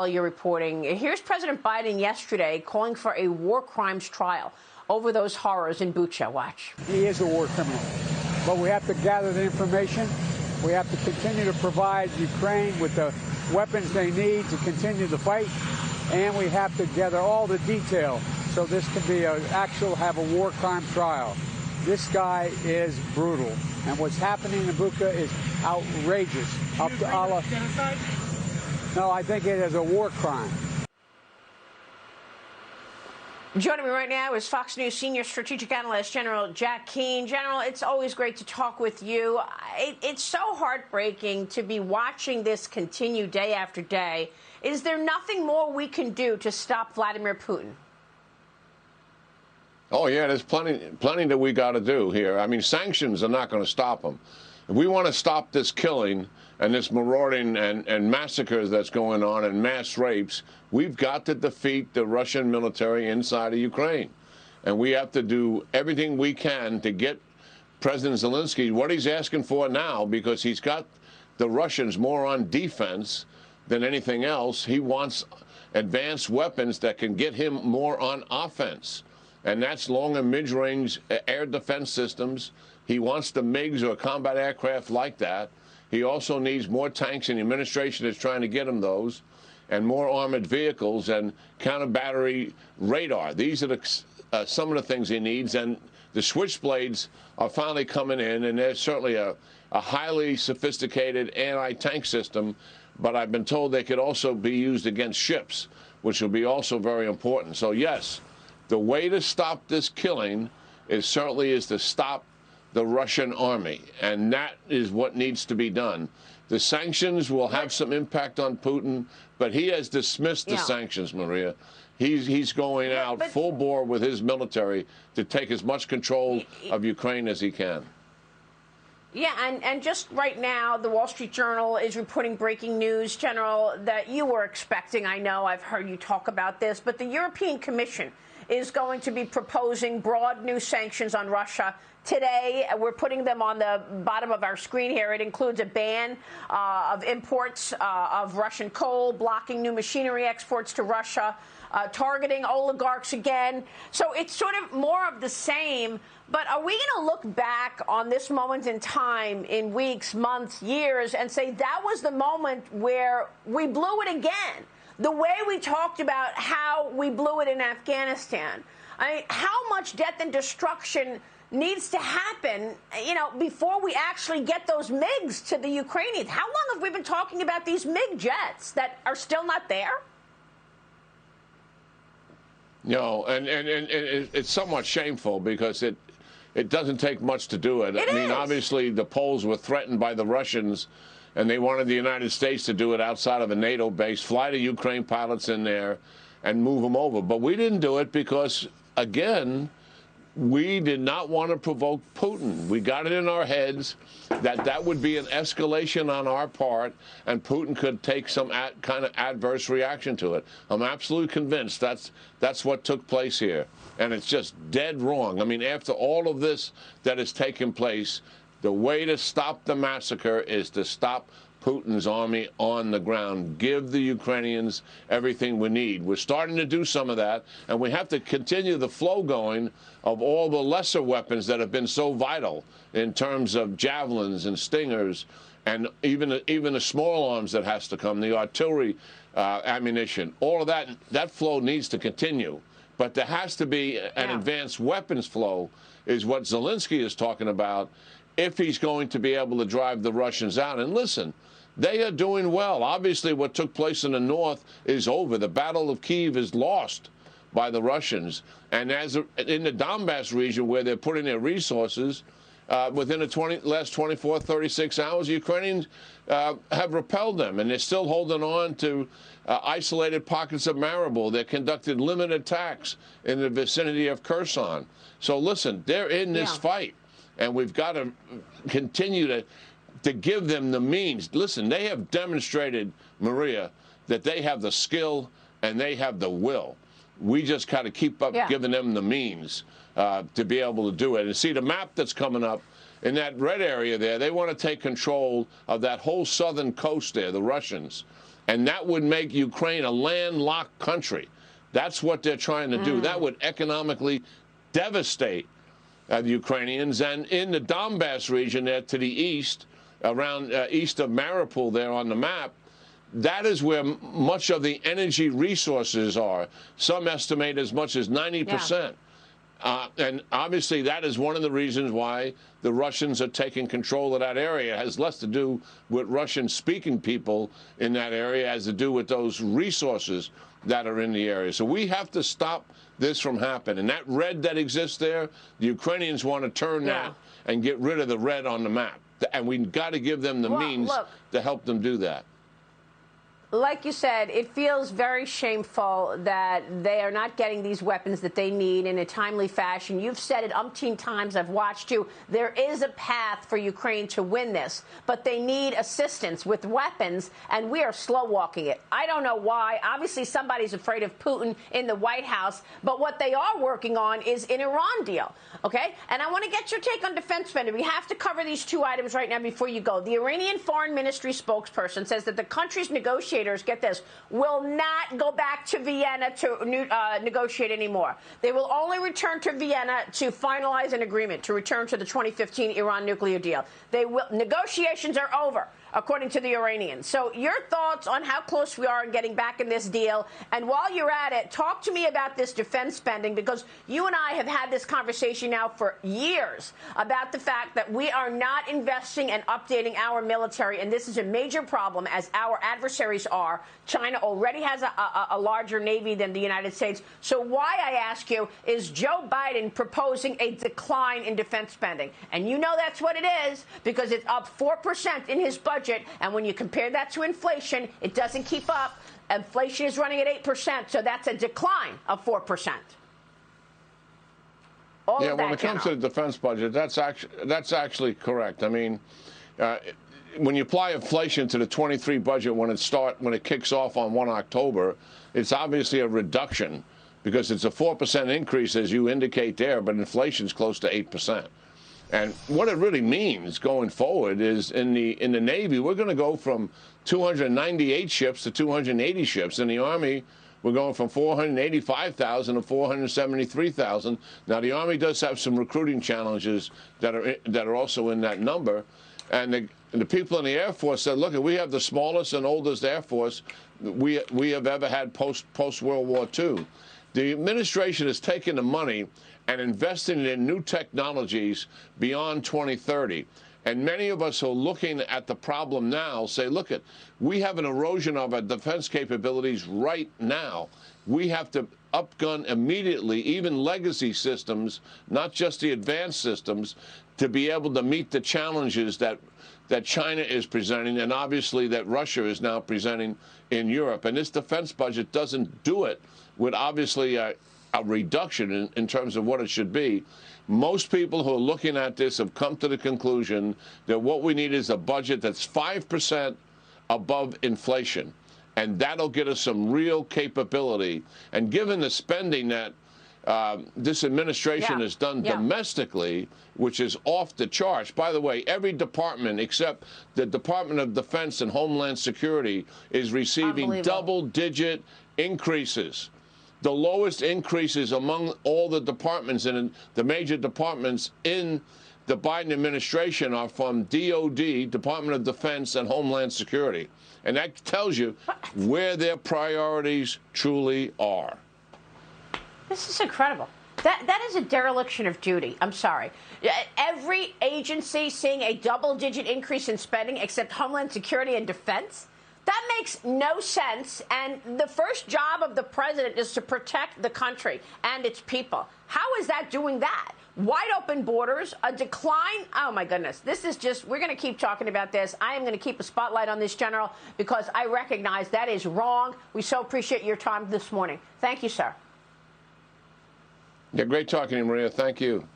You're reporting. Here's President Biden yesterday calling for a war crimes trial over those horrors in Bucha. Watch. He is a war criminal, but we have to gather the information. We have to continue to provide Ukraine with the weapons they need to continue the fight, and we have to gather all the detail so this can be have a war crime trial. This guy is brutal, and what's happening in Bucha is outrageous. Up to Allah. Genocide? No, I think it is a war crime. Joining me right now is Fox News senior strategic analyst General Jack Keane. General, it's always great to talk with you. It's so heartbreaking to be watching this continue day after day. Is there nothing more we can do to stop Vladimir Putin? Oh, yeah, there's plenty that we got to do here. I mean, sanctions are not going to stop him. If we want to stop this killing and this marauding and massacres that's going on and mass rapes, we've got to defeat the Russian military inside of Ukraine. And we have to do everything we can to get President Zelensky what he's asking for now, because he's got the Russians more on defense than anything else. He wants advanced weapons that can get him more on offense. And that's long and mid-range air defense systems. He wants the MiGs or combat aircraft like that. He also needs more tanks, and the administration is trying to get him those, and more armored vehicles and counter-battery radar. These are some of the things he needs, and the Switchblades are finally coming in, and there's certainly a highly sophisticated anti-tank system, but I've been told they could also be used against ships, which will be also very important. So, yes, the way to stop this killing is to stop the Russian army, and that is what needs to be done. The sanctions will have some impact on Putin, but he has dismissed the sanctions, Maria. He's going out full bore with his military to take as much control of Ukraine as he can. Yeah, and just right now, the Wall Street Journal is reporting breaking news, General, that you were expecting. I know I've heard you talk about this, but the European Commission is going to be proposing broad new sanctions on Russia. Today, we're putting them on the bottom of our screen here. It includes a ban of imports of Russian coal, blocking new machinery exports to Russia, targeting oligarchs again. So it's sort of more of the same. But are we going to look back on this moment in time in weeks, months, years, and say that was the moment where we blew it again? The way we talked about how we blew it in Afghanistan. I mean, how much death and destruction needs to happen, before we actually get those MiGs to the Ukrainians? How long have we been talking about these MiG jets that are still not there? No, and it's somewhat shameful because it doesn't take much to do it. I mean, obviously, the Poles were threatened by the Russians, and they wanted the United States to do it outside of a NATO base, fly the Ukraine pilots in there and move them over. But we didn't do it because, again, we did not want to provoke Putin. We got it in our heads that would be an escalation on our part, and Putin could take some kind of adverse reaction to it. I'm absolutely convinced that's what took place here, and it's just dead wrong. I mean, after all of this that has taken place, the way to stop the massacre is to stop Putin's army on the ground. Give the Ukrainians everything we need. We're starting to do some of that, and we have to continue the flow going of all the lesser weapons that have been so vital in terms of javelins and stingers, and even the small arms that has to come, the artillery ammunition. All of that flow needs to continue. But there has to be an advanced weapons flow, is what Zelensky is talking about, if he's going to be able to drive the Russians out. And listen, they are doing well. Obviously, what took place in the north is over. The Battle of Kyiv is lost by the Russians. And in the Donbass region, where they're putting their resources, within the last 24, 36 hours, Ukrainians have repelled them, and they're still holding on to isolated pockets of Mariupol. They conducted limited attacks in the vicinity of Kherson. So listen, they're in this fight, and we've got to continue to give them the means. Listen, they have demonstrated, Maria, that they have the skill and they have the will. We just got to keep up giving them the means to be able to do it. And see, the map that's coming up in that red area there, they want to take control of that whole southern coast there, the Russians. And that would make Ukraine a landlocked country. That's what they're trying to do. That would economically devastate the Ukrainians. And in the Donbass region there to the east, around east of Mariupol there on the map, that is where much of the energy resources are. Some estimate as much as 90%. And obviously that is one of the reasons why the Russians are taking control of that area. It has less to do with Russian-speaking people in that area, it has to do with those resources that are in the area. So we have to stop this from happening. And that red that exists there, the Ukrainians want to turn that and get rid of the red on the map. And we've got to give them the means to help them do that. Like you said, it feels very shameful that they are not getting these weapons that they need in a timely fashion. You've said it umpteen times. I've watched you. There is a path for Ukraine to win this, but they need assistance with weapons, and we are slow-walking it. I don't know why. Obviously, somebody's afraid of Putin in the White House, but what they are working on is an Iran deal, okay? And I want to get your take on defense spending. We have to cover these two items right now before you go. The Iranian Foreign Ministry spokesperson says that the country's negotiators, get this, will not go back to Vienna to negotiate anymore. They will only return to Vienna to finalize an agreement to return to the 2015 Iran nuclear deal. Negotiations are over, according to the Iranians. So your thoughts on how close we are in getting back in this deal? And while you're at it, talk to me about this defense spending, because you and I have had this conversation now for years about the fact that we are not investing and updating our military, and this is a major problem, as our adversaries are. China already has a larger Navy than the United States. So why, I ask you, is Joe Biden proposing a decline in defense spending? And you know that's what it is, because it's up 4% in his budget. And when you compare that to inflation, it doesn't keep up. Inflation is running at 8%, so that's a decline of 4%. When it comes to the defense budget, that's actually correct. I mean, when you apply inflation to the 23 budget when it kicks off on 1 October, it's obviously a reduction, because it's a 4% increase, as you indicate there, but inflation's close to 8%. And what it really means going forward is in the Navy, we're going to go from 298 ships to 280 ships. In the Army, we're going from 485,000 to 473,000. Now, the Army does have some recruiting challenges that are also in that number. And the people in the Air Force said, look, we have the smallest and oldest Air Force we have ever had post-World War II. The administration has taken the money and investing it in new technologies beyond 2030. And many of us who are looking at the problem now say, look, we have an erosion of our defense capabilities right now. We have to upgun immediately, even legacy systems, not just the advanced systems, to be able to meet the challenges that China is presenting, and obviously that Russia is now presenting in Europe. And this defense budget doesn't do it with obviously a reduction in terms of what it should be. Most people who are looking at this have come to the conclusion that what we need is a budget that's 5% above inflation, and that'll get us some real capability. And given the spending that this administration has done domestically, which is off the charts. By the way, every department except the Department of Defense and Homeland Security is receiving double-digit increases. The lowest increases among all the departments and the major departments in the Biden administration are from DOD, Department of Defense, and Homeland Security. And that tells you where their priorities truly are. This is incredible. That is a dereliction of duty. I'm sorry. Every agency seeing a double-digit increase in spending except Homeland Security and Defense? That makes no sense, and the first job of the president is to protect the country and its people. How is that doing that? Wide open borders, a decline. Oh, my goodness. This is just, we're going to keep talking about this. I am going to keep a spotlight on this, General, because I recognize that is wrong. We so appreciate your time this morning. Thank you, sir. Yeah, great talking to you, Maria. Thank you.